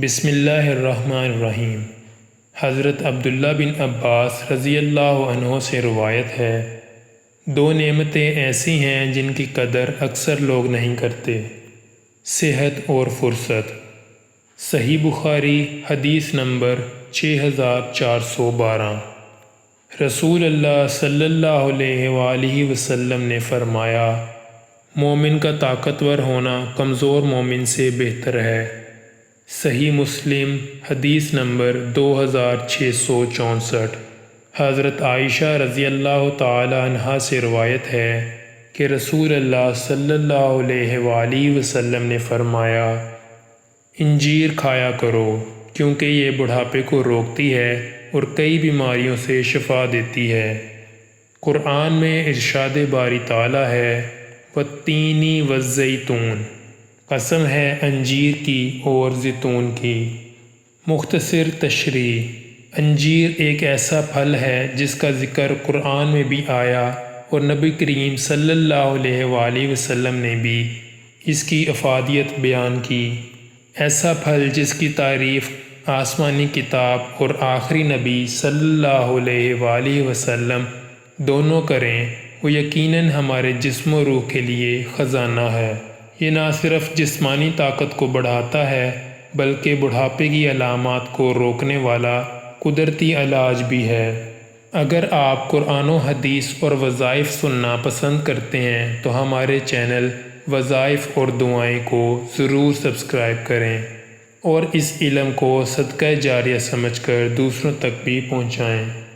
بسم اللہ الرحمن الرحیم۔ حضرت عبداللہ بن عباس رضی اللہ عنہ سے روایت ہے، دو نعمتیں ایسی ہیں جن کی قدر اکثر لوگ نہیں کرتے، صحت اور فرصت۔ صحیح بخاری حدیث نمبر 6412۔ رسول اللہ صلی اللہ علیہ وآلہ وسلم نے فرمایا، مومن کا طاقتور ہونا کمزور مومن سے بہتر ہے۔ صحیح مسلم حدیث نمبر 2664۔ حضرت عائشہ رضی اللہ تعالی عنہا سے روایت ہے کہ رسول اللہ صلی اللہ علیہ وآلہ وسلم نے فرمایا، انجیر کھایا کرو کیونکہ یہ بڑھاپے کو روکتی ہے اور کئی بیماریوں سے شفا دیتی ہے۔ قرآن میں ارشاد باری تعالی ہے، والتین والزیتون، قسم ہے انجیر کی اور زیتون کی۔ مختصر تشریح، انجیر ایک ایسا پھل ہے جس کا ذکر قرآن میں بھی آیا اور نبی کریم صلی اللہ علیہ وآلہ وسلم نے بھی اس کی افادیت بیان کی۔ ایسا پھل جس کی تعریف آسمانی کتاب اور آخری نبی صلی اللہ علیہ وآلہ وسلم دونوں کریں، وہ یقیناً ہمارے جسم و روح کے لیے خزانہ ہے۔ یہ نہ صرف جسمانی طاقت کو بڑھاتا ہے بلکہ بڑھاپے کی علامات کو روکنے والا قدرتی علاج بھی ہے۔ اگر آپ قرآن و حدیث اور وظائف سننا پسند کرتے ہیں تو ہمارے چینل وظائف اور دعائیں کو ضرور سبسکرائب کریں اور اس علم کو صدقہ جاریہ سمجھ کر دوسروں تک بھی پہنچائیں۔